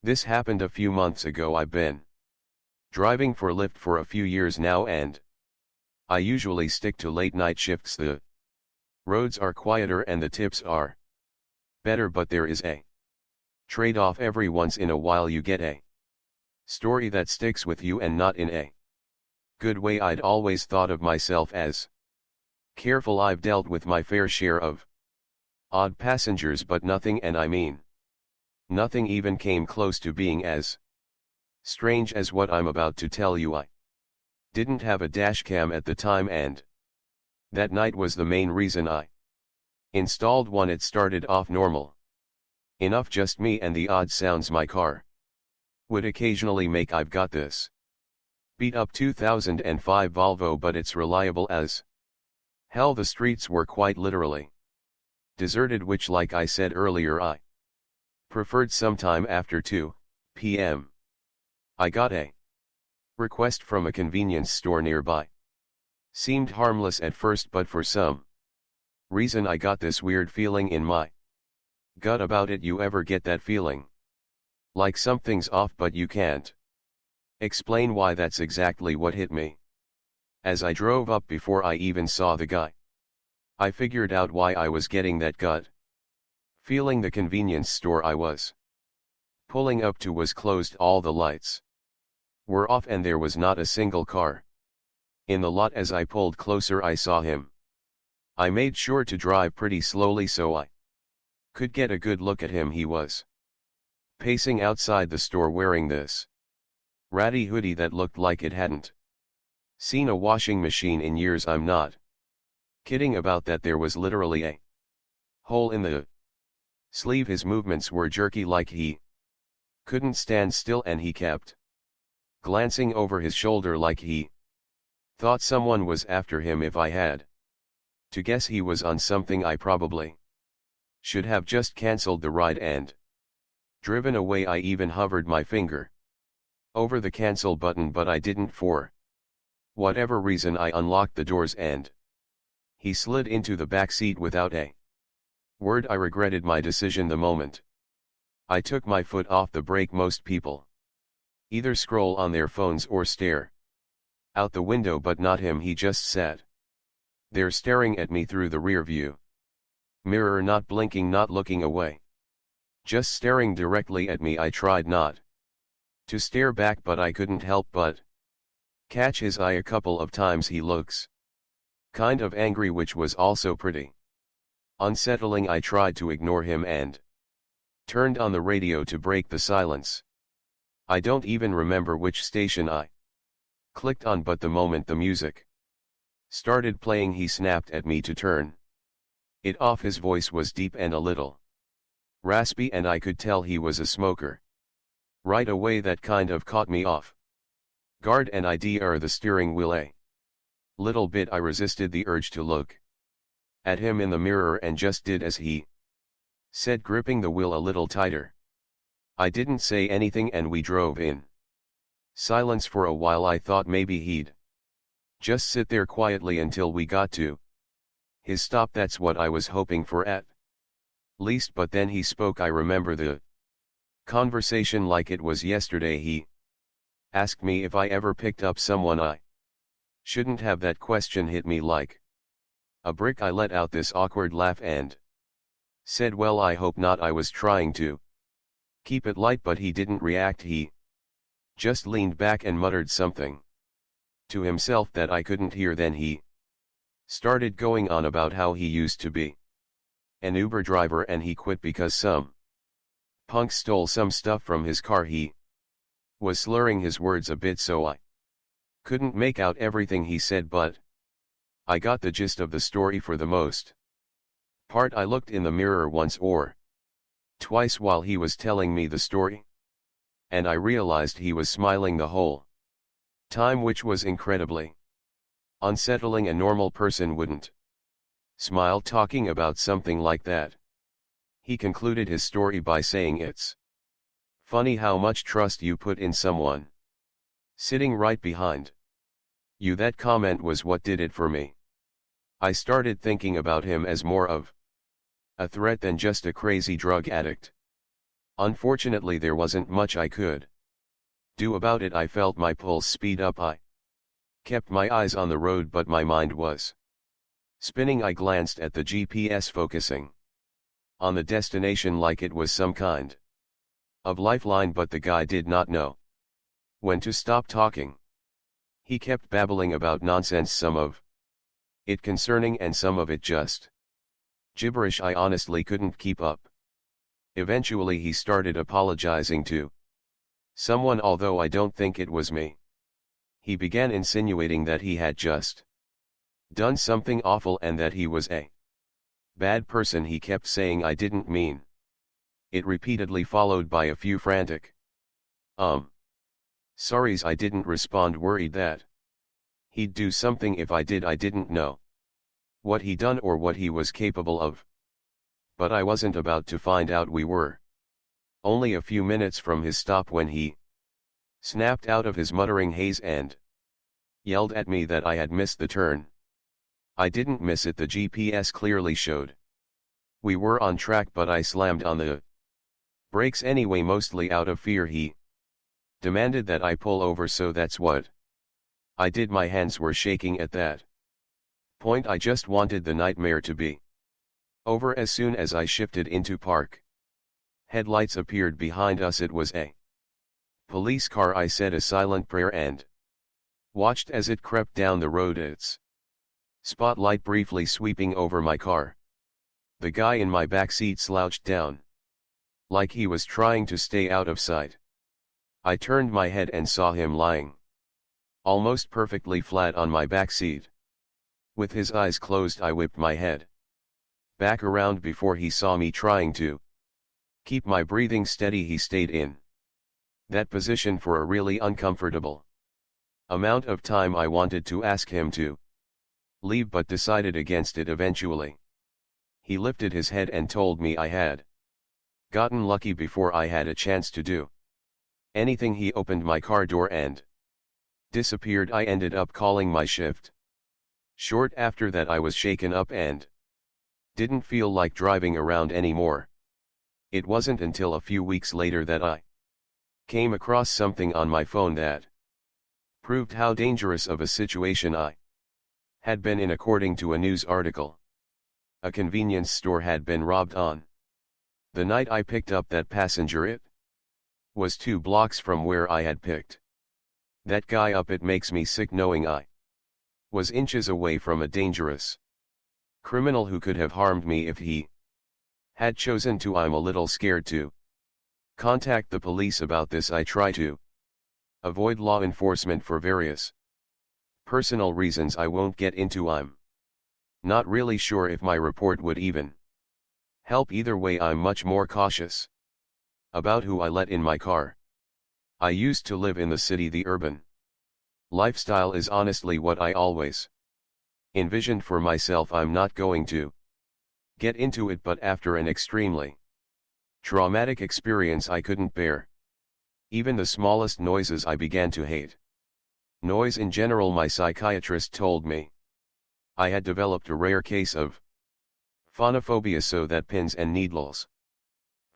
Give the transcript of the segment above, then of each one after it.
This happened a few months ago. I've been driving for Lyft for a few years now, and I usually stick to late night shifts. The roads are quieter and the tips are better, but there is a trade-off. Every once in a while you get a story that sticks with you, and not in a good way. I'd always thought of myself as careful. I've dealt with my fair share of odd passengers, but nothing, and I mean nothing, even came close to being as strange as what I'm about to tell you. I didn't have a dashcam at the time, and that night was the main reason I installed one. It started off normal enough, just me and the odd sounds my car would occasionally make. I've got this beat up 2005 Volvo, but it's reliable as hell. The streets were quite literally deserted, which, like I said earlier, I preferred. Sometime after 2 p.m. I got a request from a convenience store nearby. Seemed harmless at first, but for some reason I got this weird feeling in my gut about it. You ever get that feeling like something's off, but you can't explain why? That's exactly what hit me. As I drove up, before I even saw the guy, I figured out why I was getting that gut feeling. The convenience store I was pulling up to was closed. All the lights were off, and there was not a single car in the lot. As I pulled closer, I saw him. I made sure to drive pretty slowly so I could get a good look at him. He was pacing outside the store wearing this ratty hoodie that looked like it hadn't seen a washing machine in years. I'm not kidding about that. There was literally a hole in the sleeve. His movements were jerky, like he couldn't stand still, and he kept glancing over his shoulder like he thought someone was after him. If I had to guess, he was on something. I probably should have just cancelled the ride and driven away. I even hovered my finger over the cancel button, but I didn't. For whatever reason, I unlocked the doors and he slid into the back seat without a word. I regretted my decision the moment I took my foot off the brake. Most people either scroll on their phones or stare out the window, but not him. He just sat there staring at me through the rear view mirror, not blinking, not looking away, just staring directly at me. I tried not to stare back, but I couldn't help but catch his eye a couple of times. He looks kind of angry, which was also pretty unsettling. I tried to ignore him and turned on the radio to break the silence. I don't even remember which station I clicked on, but the moment the music started playing, he snapped at me to turn it off. His voice was deep and a little raspy, and I could tell he was a smoker. Right away, that kind of caught me off guard, and I'd the steering wheel a little bit. I resisted the urge to look at him in the mirror and just did as he said, gripping the wheel a little tighter. I didn't say anything, and we drove in silence for a while. I thought maybe he'd just sit there quietly until we got to his stop. That's what I was hoping for at least, but then he spoke. I remember the conversation like it was yesterday. He asked me if I ever picked up someone I shouldn't have. That question hit me like a brick. I let out this awkward laugh and said, well, I hope not. I was trying to keep it light, but he didn't react. He just leaned back and muttered something to himself that I couldn't hear. Then he started going on about how he used to be an Uber driver and he quit because some punk stole some stuff from his car. He was slurring his words a bit, so I couldn't make out everything he said, but I got the gist of the story for the most part. I looked in the mirror once or twice while he was telling me the story, and I realized he was smiling the whole time, which was incredibly unsettling. A normal person wouldn't smile talking about something like that. He concluded his story by saying, it's funny how much trust you put in someone sitting right behind you. That comment was what did it for me. I started thinking about him as more of a threat than just a crazy drug addict. Unfortunately there wasn't much I could do about it. I felt my pulse speed up. I kept my eyes on the road but my mind was spinning. I glanced at the GPS, focusing on the destination like it was some kind of lifeline, but the guy did not know when to stop talking. He kept babbling about nonsense, some of it concerning and some of it just gibberish. I honestly couldn't keep up. Eventually he started apologizing to someone, although I don't think it was me. He began insinuating that he had just done something awful and that he was a bad person. He kept saying I didn't mean it repeatedly, followed by a few frantic sorries. I didn't respond, worried that he'd do something if I did. I didn't know what he done or what he was capable of, but I wasn't about to find out. We were only a few minutes from his stop when he snapped out of his muttering haze and yelled at me that I had missed the turn. I didn't miss it. The GPS clearly showed we were on track, but I slammed on the brakes anyway, mostly out of fear. He demanded that I pull over, so that's what I did. My hands were shaking at that point. I just wanted the nightmare to be over. As soon as I shifted into park, headlights appeared behind us. It was a police car. I said a silent prayer and watched as it crept down the road, its spotlight briefly sweeping over my car. The guy in my back seat slouched down, like he was trying to stay out of sight. I turned my head and saw him lying almost perfectly flat on my back seat. With his eyes closed, I whipped my head back around before he saw me trying to keep my breathing steady. He stayed in that position for a really uncomfortable amount of time. I wanted to ask him to leave but decided against it eventually. He lifted his head and told me I had gotten lucky before I had a chance to do anything. He opened my car door and disappeared. I ended up calling my shift. Short after that I was shaken up and didn't feel like driving around anymore. It wasn't until a few weeks later that I came across something on my phone that proved how dangerous of a situation I had been in. According to a news article, a convenience store had been robbed on the night I picked up that passenger. It was 2 blocks from where I had picked that guy up. It makes me sick knowing I was inches away from a dangerous criminal who could have harmed me if he had chosen to. I'm a little scared to contact the police about this. I try to avoid law enforcement for various personal reasons I won't get into. I'm not really sure if my report would even help. Either way, I'm much more cautious about who I let in my car. I used to live in the city. The urban lifestyle is honestly what I always envisioned for myself. I'm not going to get into it, but after an extremely traumatic experience I couldn't bear even the smallest noises. I began to hate noise in general. My psychiatrist told me I had developed a rare case of phonophobia, so that pins and needles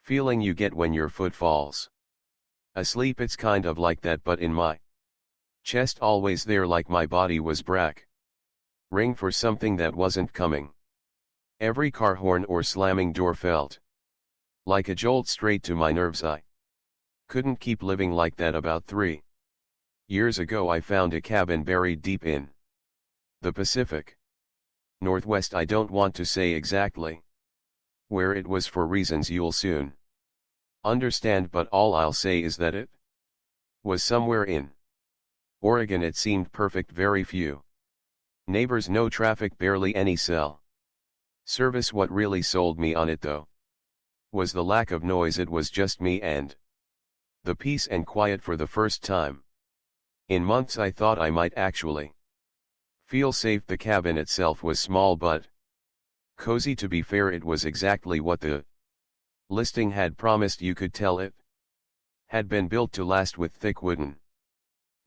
feeling you get when your foot falls asleep. It's kind of like that, but in my chest, always there, like my body was ring for something that wasn't coming. Every car horn or slamming door felt like a jolt straight to my nerves. I couldn't keep living like that. About 3 years ago I found a cabin buried deep in the Pacific Northwest. I don't want to say exactly where it was for reasons you'll soon understand, but all I'll say is that it was somewhere in Oregon. It seemed perfect. Very few neighbors, no traffic, barely any cell service. What really sold me on it though was the lack of noise. It was just me and the peace and quiet. For the first time in months I thought I might actually feel safe. The cabin itself was small but cozy. To be fair, it was exactly what the listing had promised. You could tell it had been built to last, with thick wooden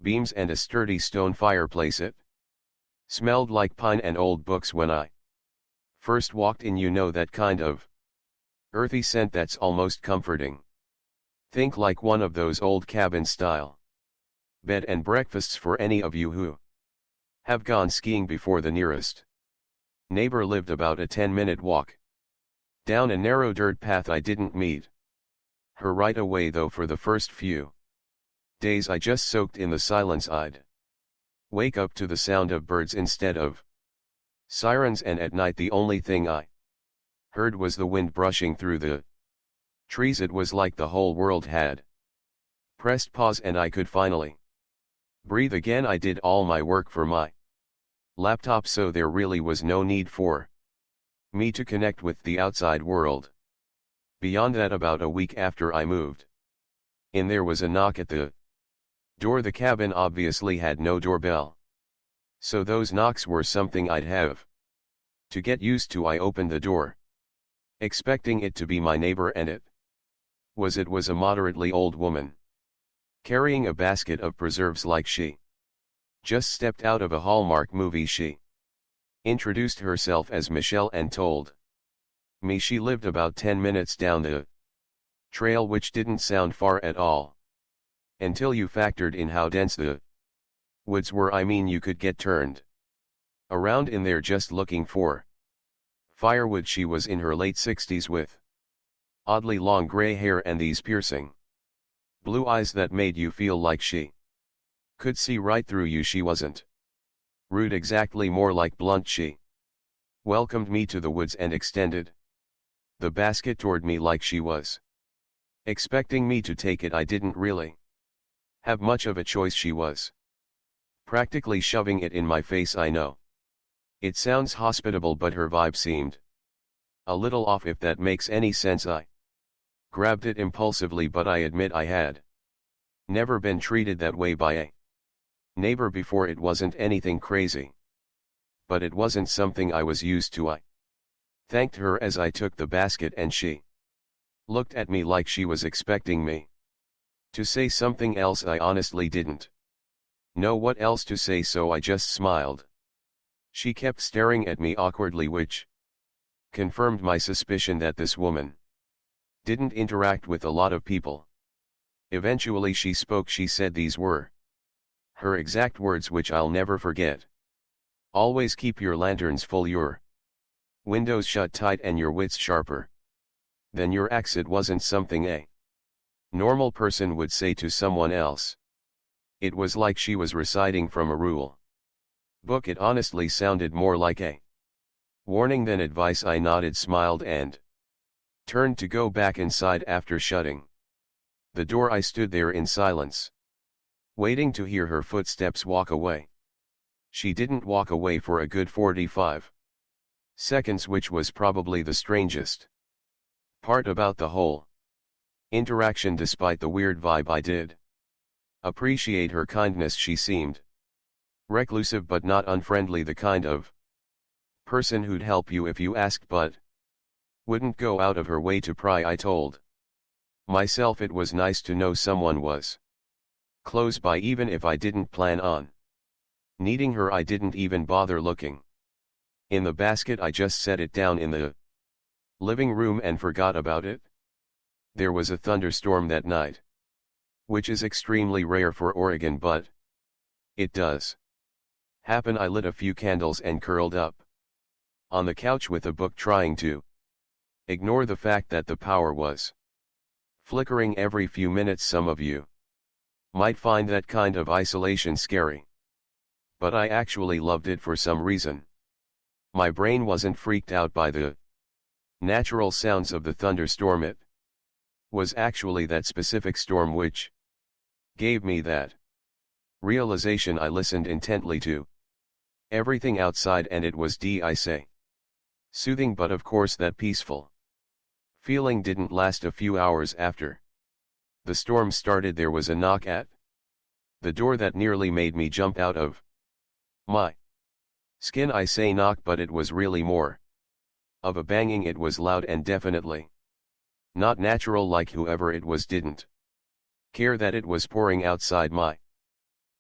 beams and a sturdy stone fireplace. It smelled like pine and old books. When I first walked in, you know, that kind of earthy scent that's almost comforting. Think like one of those old cabin style bed and breakfasts for any of you who have gone skiing before. The nearest neighbor lived about a 10-minute walk down a narrow dirt path. I didn't meet her right away though. For the first few days I just soaked in the silence. I'd wake up to the sound of birds instead of sirens, and at night the only thing I heard was the wind brushing through the trees. It was like the whole world had pressed pause and I could finally breathe again. I did all my work for my laptop, so there really was no need for me to connect with the outside world. Beyond that, about a week after I moved in, there was a knock at the door. The cabin obviously had no doorbell, so those knocks were something I'd have to get used to. I opened the door, expecting it to be my neighbor, and it was a moderately old woman, carrying a basket of preserves like she just stepped out of a Hallmark movie. She introduced herself as Michelle and told me she lived about 10 minutes down the trail, which didn't sound far at all, until you factored in how dense the woods were. I mean, you could get turned around in there just looking for firewood. She was in her late 60s with oddly long gray hair and these piercing blue eyes that made you feel like she could see right through you. She wasn't rude exactly, more like blunt. She welcomed me to the woods and extended the basket toward me like she was expecting me to take it. I didn't really have much of a choice. She was practically shoving it in my face. I know it sounds hospitable, but her vibe seemed a little off, if that makes any sense. I grabbed it impulsively, but I admit I had never been treated that way by a neighbor before. It wasn't anything crazy, but it wasn't something I was used to. I thanked her as I took the basket, and she looked at me like she was expecting me to say something else. I honestly didn't know what else to say, so I just smiled. She kept staring at me awkwardly, which confirmed my suspicion that this woman didn't interact with a lot of people. Eventually she spoke. She said these were her exact words, which I'll never forget: "Always keep your lanterns full, your windows shut tight, and your wits sharper than your axe." It wasn't something a normal person would say to someone else. It was like she was reciting from a rule book. It honestly sounded more like a warning than advice. I nodded, smiled, and turned to go back inside. After shutting the door, I stood there in silence, waiting to hear her footsteps walk away. She didn't walk away for a good 45 seconds, which was probably the strangest part about the whole interaction. Despite the weird vibe, I did appreciate her kindness. She seemed reclusive but not unfriendly, the kind of person who'd help you if you asked, but wouldn't go out of her way to pry. I told myself it was nice to know someone was close by, even if I didn't plan on needing her. I didn't even bother looking in the basket. I just set it down in the living room and forgot about it. There was a thunderstorm that night, which is extremely rare for Oregon, but it does happen. I lit a few candles and curled up on the couch with a book, trying to ignore the fact that the power was flickering every few minutes. Some of you might find that kind of isolation scary, but I actually loved it for some reason. My brain wasn't freaked out by the natural sounds of the thunderstorm. It was actually that specific storm which gave me that realization. I listened intently to everything outside, and it was, I say, soothing, but of course that peaceful feeling didn't last. A few hours after the storm started, there was a knock at the door that nearly made me jump out of my skin. I say knock, but it was really more of a banging. It was loud and definitely not natural, like whoever it was didn't care that it was pouring outside. My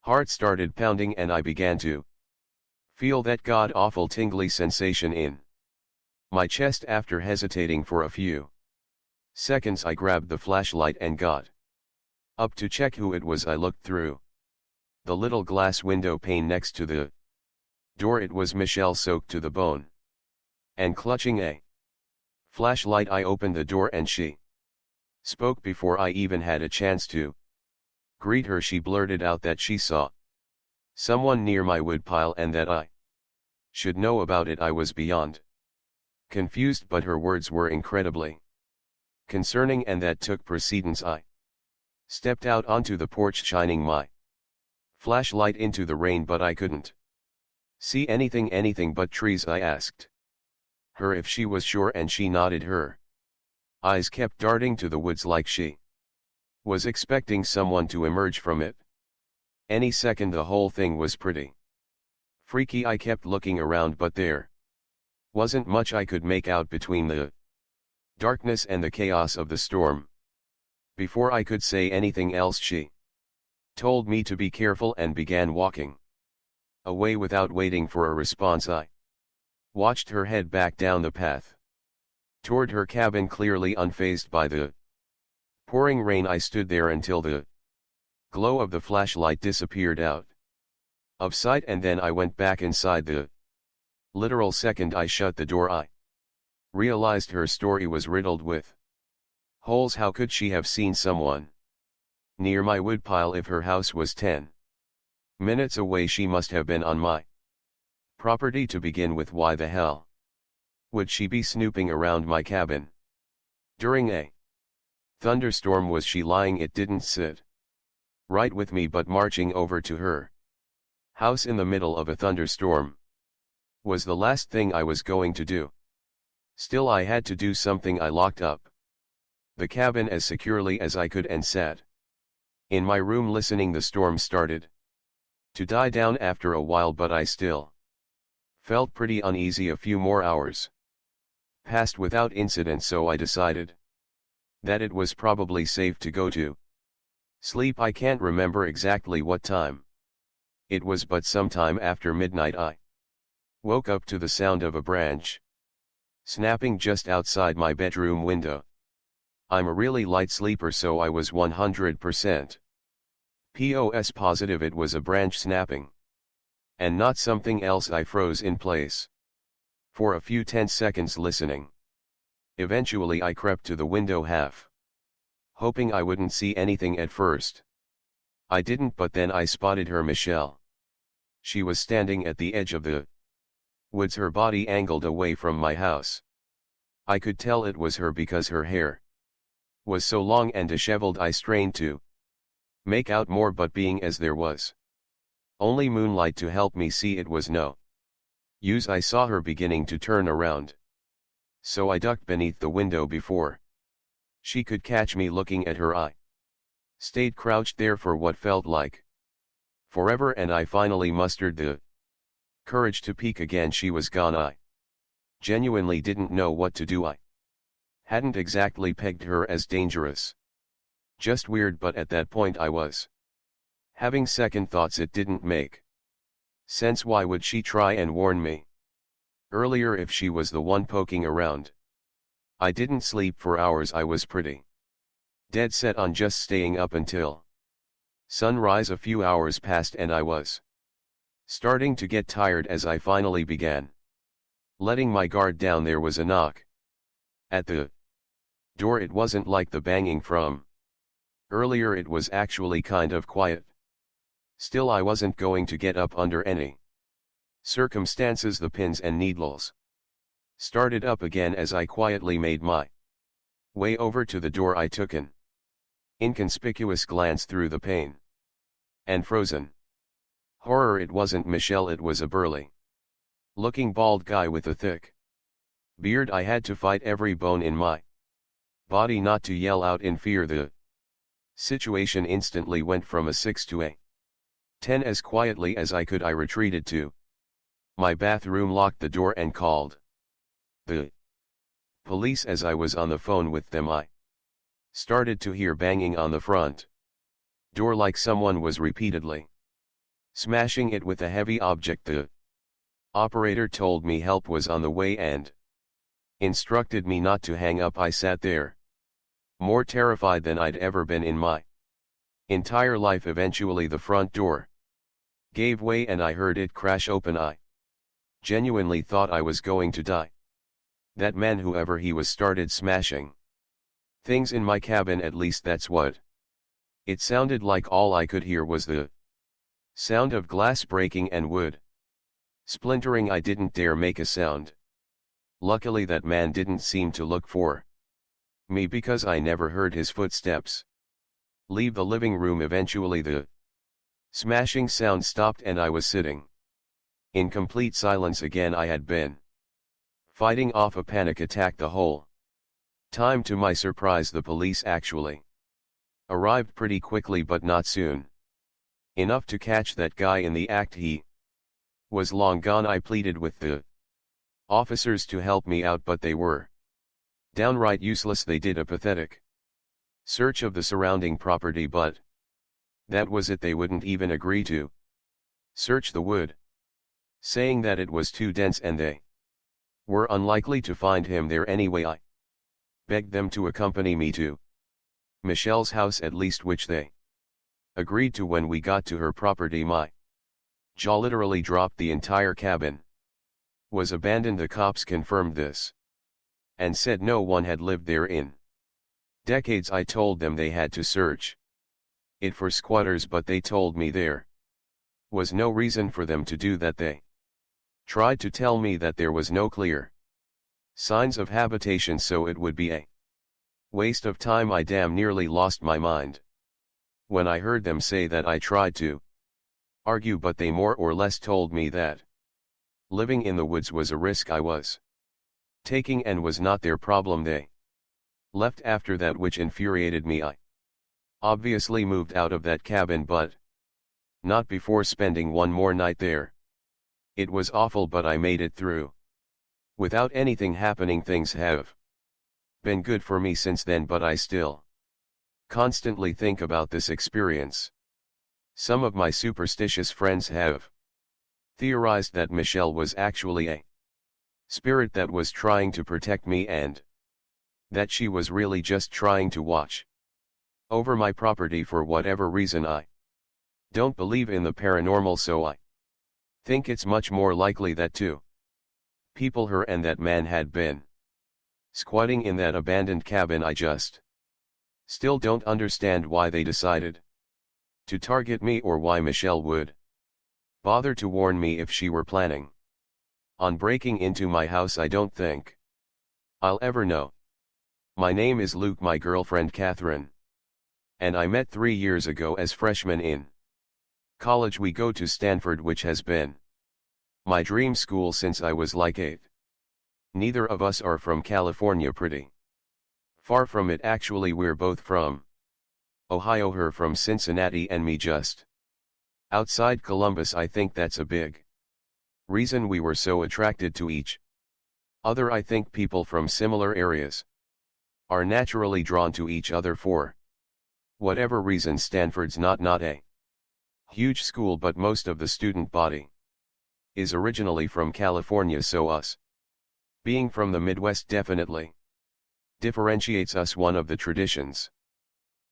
heart started pounding, and I began to feel that god-awful tingly sensation in my chest. After hesitating for a few seconds, I grabbed the flashlight and got Up to check who it was, I looked through the little glass window pane next to the door. It was Michelle, soaked to the bone. And clutching a flashlight, I opened the door and she spoke before I even had a chance to greet her. She blurted out that she saw someone near my woodpile and that I should know about it. I was beyond confused, but her words were incredibly concerning, and that took precedence. I stepped out onto the porch, shining my flashlight into the rain, but I couldn't see anything but trees. I asked her if she was sure, and she nodded. Her eyes kept darting to the woods like she was expecting someone to emerge from it any second. The whole thing was pretty freaky. I kept looking around, but there wasn't much I could make out between the darkness and the chaos of the storm. Before I could say anything else, she told me to be careful and began walking away without waiting for a response. I watched her head back down the path toward her cabin, clearly unfazed by the pouring rain. I stood there until the glow of the flashlight disappeared out of sight, and then I went back inside. The literal second I shut the door, I realized her story was riddled with holes. How could she have seen someone near my woodpile if her house was 10 minutes away? She must have been on my property to begin with. Why the hell would she be snooping around my cabin during a thunderstorm? Was she lying? It didn't sit right with me, but marching over to her house in the middle of a thunderstorm was the last thing I was going to do. Still, I had to do something. I locked up the cabin as securely as I could and sat in my room listening. The storm started to die down after a while, but I still felt pretty uneasy. A few more hours passed without incident, so I decided that it was probably safe to go to sleep. I can't remember exactly what time it was, but sometime after midnight I woke up to the sound of a branch snapping just outside my bedroom window. I'm a really light sleeper, so I was 100% positive it was a branch snapping, and not something else. I froze in place for a few tense seconds listening. Eventually I crept to the window, half hoping I wouldn't see anything. At first I didn't, but then I spotted her, Michelle. She was standing at the edge of the woods, her body angled away from my house. I could tell it was her because her hair was so long and disheveled. I strained to make out more, but being as there was only moonlight to help me see, it was no use. I saw her beginning to turn around, so I ducked beneath the window before she could catch me looking at her. I stayed crouched there for what felt like forever, and I finally mustered the courage to peek again. She was gone. I genuinely didn't know what to do. I hadn't exactly pegged her as dangerous, just weird, but at that point I was having second thoughts. It didn't make sense. Why would she try and warn me earlier if she was the one poking around? I didn't sleep for hours. I was pretty dead set on just staying up until sunrise. A few hours passed and I was starting to get tired as I finally began letting my guard down. There was a knock at the door. It wasn't like the banging from earlier, it was actually kind of quiet. Still, I wasn't going to get up under any circumstances. The pins and needles started up again as I quietly made my way over to the door. I took an inconspicuous glance through the pane and frozen horror. It wasn't Michelle, it was a burly looking bald guy with a thick beard. I had to fight every bone in my body not to yell out in fear. The situation instantly went from a 6 to a 10. As quietly as I could, I retreated to my bathroom, locked the door, and called the police. As I was on the phone with them, I started to hear banging on the front door, like someone was repeatedly smashing it with a heavy object. The operator told me help was on the way and instructed me not to hang up. I sat there, more terrified than I'd ever been in my entire life. Eventually the front door gave way and I heard it crash open. I genuinely thought I was going to die. That man, whoever he was, started smashing things in my cabin. At least that's what it sounded like. All I could hear was the sound of glass breaking and wood splintering. I didn't dare make a sound. Luckily that man didn't seem to look for me because I never heard his footsteps leave the living room. Eventually the smashing sound stopped and I was sitting in complete silence again. I had been fighting off a panic attack the whole time. To my surprise, the police actually arrived pretty quickly, but not soon enough to catch that guy in the act. He was long gone. I pleaded with the officers to help me out, but they were downright useless. They did a pathetic search of the surrounding property, but that was it. They wouldn't even agree to search the wood, saying that it was too dense and they were unlikely to find him there anyway. I begged them to accompany me to Michelle's house at least, which they agreed to. When we got to her property, my jaw literally dropped. The entire cabin was abandoned. The cops confirmed this and said no one had lived there in decades. I told them they had to search it for squatters, but they told me there was no reason for them to do that. They tried to tell me that there was no clear signs of habitation, so it would be a waste of time. I damn nearly lost my mind when I heard them say that. I tried to argue, but they more or less told me that living in the woods was a risk I was taking and was not their problem. They left after that, which infuriated me. I obviously moved out of that cabin, but not before spending one more night there. It was awful, but I made it through without anything happening. Things have been good for me since then, but I still constantly think about this experience. Some of my superstitious friends have theorized that Michelle was actually a spirit that was trying to protect me, and that she was really just trying to watch over my property for whatever reason. I don't believe in the paranormal, so I think it's much more likely that two people, her and that man, had been squatting in that abandoned cabin. I just still don't understand why they decided to target me, or why Michelle would bother to warn me if she were planning on breaking into my house. I don't think I'll ever know. My name is Luke, my girlfriend Catherine and I met 3 years ago as freshmen in college. We go to Stanford, which has been my dream school since I was like 8. Neither of us are from California, pretty far from it actually. We're both from Ohio, her from Cincinnati and me just outside Columbus. I think that's a big reason we were so attracted to each other. I think people from similar areas are naturally drawn to each other for whatever reason. Stanford's not a huge school, but most of the student body is originally from California, so us being from the Midwest definitely differentiates us. One of the traditions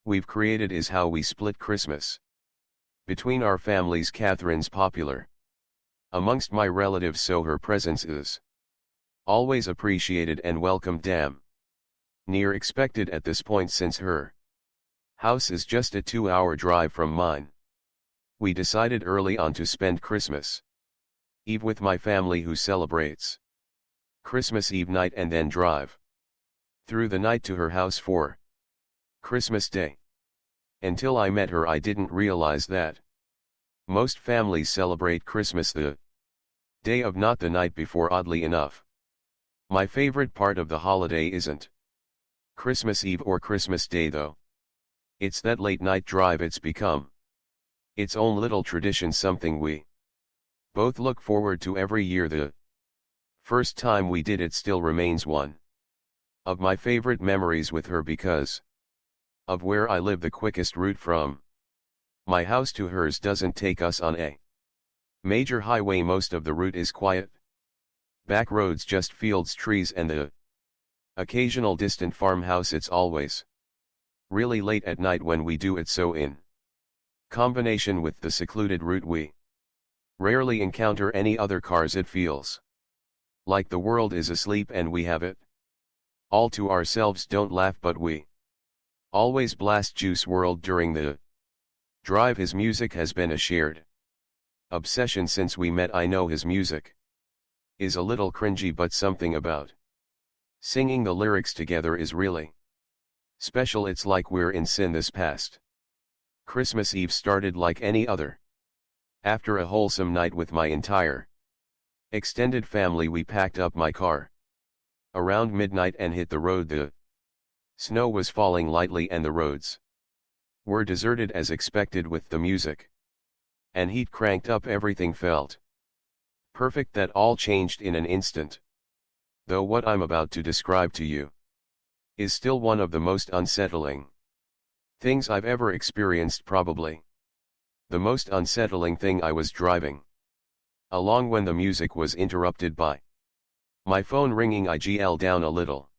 we've created is how we split Christmas between our families. Catherine's popular amongst my relatives, so her presence is always appreciated and welcomed. Damn near expected at this point, since her house is just a 2-hour drive from mine. We decided early on to spend Christmas Eve with my family, who celebrates Christmas Eve night, and then drive through the night to her house for Christmas Day. Until I met her, I didn't realize that most families celebrate Christmas the day of, not the night before. Oddly enough, my favorite part of the holiday isn't Christmas Eve or Christmas Day though. It's that late night drive. It's become its own little tradition, something we both look forward to every year. The first time we did it still remains one of my favorite memories with her because of where I live. The quickest route from my house to hers doesn't take us on a major highway. Most of the route is quiet back roads, just fields, trees, and the occasional distant farmhouse. It's always really late at night when we do it, so in Combination with the secluded route we rarely encounter any other cars, it feels like the world is asleep and we have it all to ourselves. Don't laugh, but we always blast Juice WRLD during the drive. His music has been a shared obsession since we met. I know his music is a little cringy, but something about singing the lyrics together is really special. It's like we're in sin. This past Christmas Eve started like any other. After a wholesome night with my entire extended family, we packed up my car around midnight and hit the road. The snow was falling lightly and the roads were deserted as expected. With the music and heat cranked up, everything felt perfect. That all changed in an instant. Though what I'm about to describe to you is still one of the most unsettling things I've ever experienced. Probably the most unsettling thing. I was driving along when the music was interrupted by my phone ringing. I gl down a little,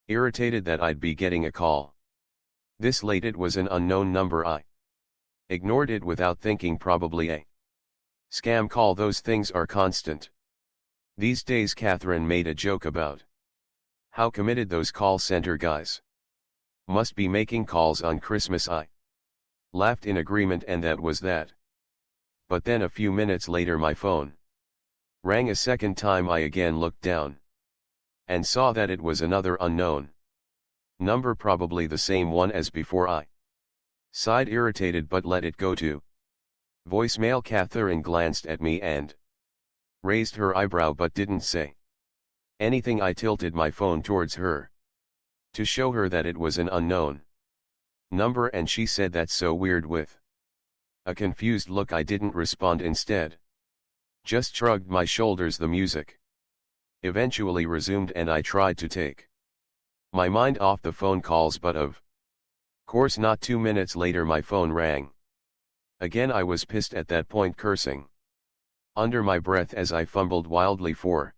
irritated that I'd be getting a call this late. It was an unknown number. I ignored it without thinking, probably a scam call. Those things are constant these days. Catherine made a joke about how committed those call center guys must be making calls on Christmas. I laughed in agreement, and that was that. But then a few minutes later my phone rang a second time. I again looked down and saw that it was another unknown number, probably the same one as before. I sighed, irritated, but let it go to voicemail. Catherine glanced at me and raised her eyebrow but didn't say anything. I tilted my phone towards her to show her that it was an unknown number, and she said, "That's so weird," with a confused look. I didn't respond, instead just shrugged my shoulders. The music eventually resumed and I tried to take my mind off the phone calls, but of course not. 2 minutes later my phone rang again. I was pissed at that point, cursing under my breath as I fumbled wildly for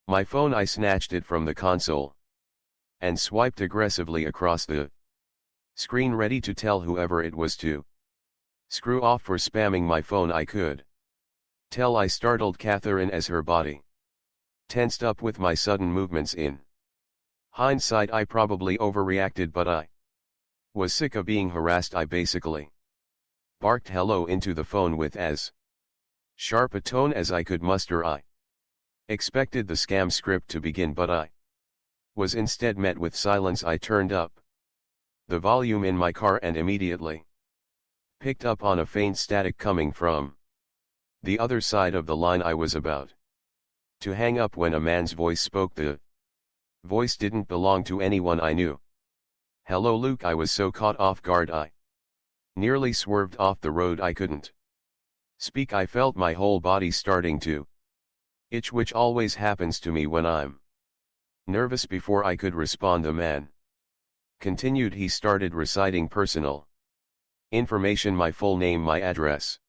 my phone. I snatched it from the console and swiped aggressively across the screen, ready to tell whoever it was to screw off for spamming my phone. I could tell I startled Catherine as her body tensed up with my sudden movements. In hindsight, I probably overreacted, but I was sick of being harassed. I basically barked hello into the phone with as sharp a tone as I could muster. I expected the scam script to begin, but I was instead met with silence. I turned up the volume in my car and immediately picked up on a faint static coming from the other side of the line. I was about to hang up when a man's voice spoke. The voice didn't belong to anyone I knew. "Hello, Luke." I was so caught off guard I nearly swerved off the road. I couldn't speak. I felt my whole body starting to itch, which always happens to me when I'm nervous. Before I could respond, the man continued. He started reciting personal information, my full name, my address,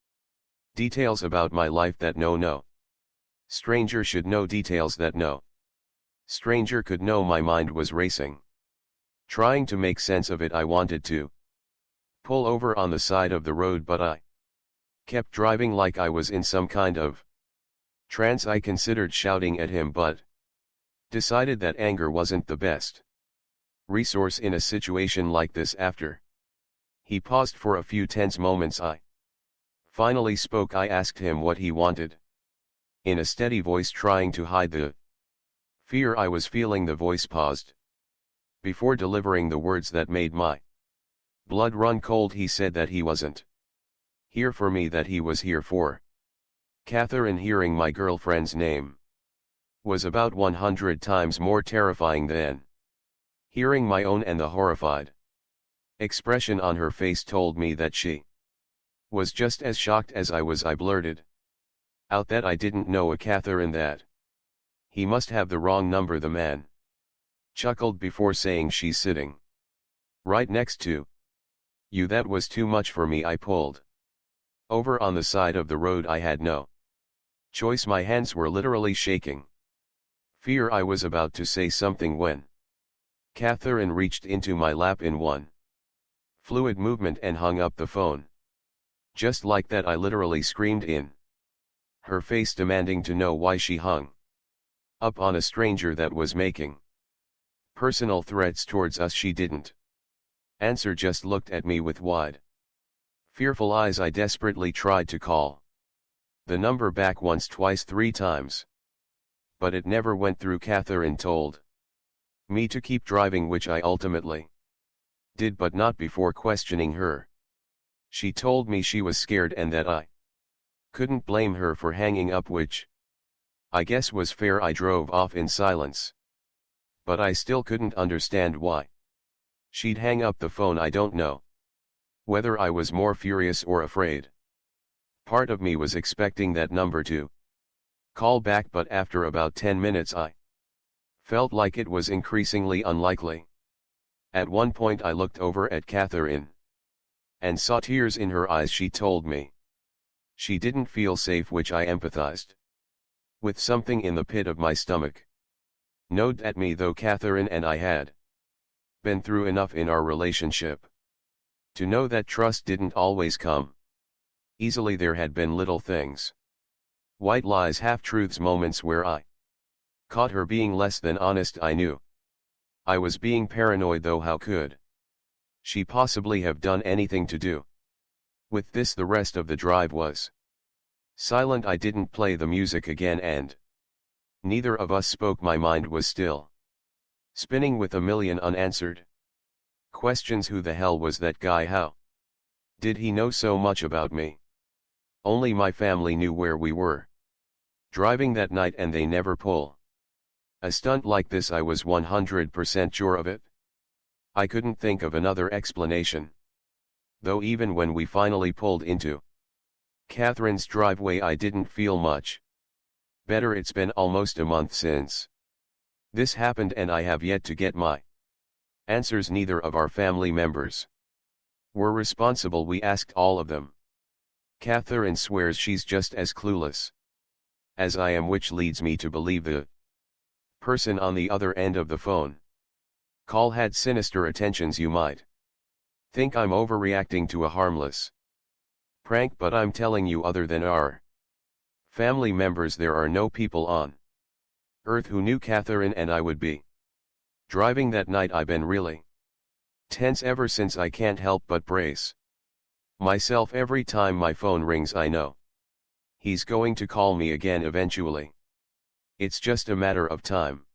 details about my life that no stranger should know, details that no stranger could know. My mind was racing, trying to make sense of it. I wanted to pull over on the side of the road, but I kept driving like I was in some kind of trance. I considered shouting at him, but decided that anger wasn't the best resource in a situation like this. After he paused for a few tense moments, I finally spoke. I asked him what he wanted, in a steady voice, trying to hide the fear I was feeling. The voice paused before delivering the words that made my blood run cold. He said that he wasn't here for me, that he was here for Catherine. Hearing my girlfriend's name was about 100 times more terrifying than hearing my own, and the horrified expression on her face told me that she was just as shocked as I was. I blurted out that I didn't know a Catherine, that he must have the wrong number. The man chuckled before saying, "She's sitting right next to you." That was too much for me. I pulled over on the side of the road. I had no choice. My hands were literally shaking. Fear. I was about to say something when Catherine reached into my lap in one fluid movement and hung up the phone. Just like that I literally screamed in her face, demanding to know why she hung up on a stranger that was making personal threats towards us. She didn't answer, just looked at me with wide, fearful eyes. I desperately tried to call the number back once, twice, three times, but it never went through. Catherine told me to keep driving, which I ultimately did, but not before questioning her. She told me she was scared and that I couldn't blame her for hanging up, which I guess was fair. I drove off in silence, but I still couldn't understand why she'd hang up the phone. I don't know whether I was more furious or afraid. Part of me was expecting that number to call back, but after about 10 minutes I felt like it was increasingly unlikely. At one point I looked over at Catherine and saw tears in her eyes. She told me she didn't feel safe, which I empathized with. Something in the pit of my stomach gnawed at me, though Catherine and I had been through enough in our relationship to know that trust didn't always come easily. There had been little things, white lies, half-truths, moments where I caught her being less than honest. I knew I was being paranoid, though how could she possibly have done anything to do with this? The rest of the drive was silent. I didn't play the music again, and neither of us spoke. My mind was still spinning with a million unanswered questions. Who the hell was that guy? How did he know so much about me? Only my family knew where we were driving that night, and they never pull a stunt like this. I was 100% sure of it. I couldn't think of another explanation, though even when we finally pulled into Catherine's driveway I didn't feel much better. It's been almost a month since this happened, and I have yet to get my answers. Neither of our family members were responsible. We asked all of them. Catherine swears she's just as clueless as I am, which leads me to believe the person on the other end of the phone call had sinister intentions. You might think I'm overreacting to a harmless prank, but I'm telling you, other than our family members, there are no people on earth who knew Catherine and I would be driving that night. I've been really tense ever since. I can't help but brace myself every time my phone rings. I know he's going to call me again eventually. It's just a matter of time.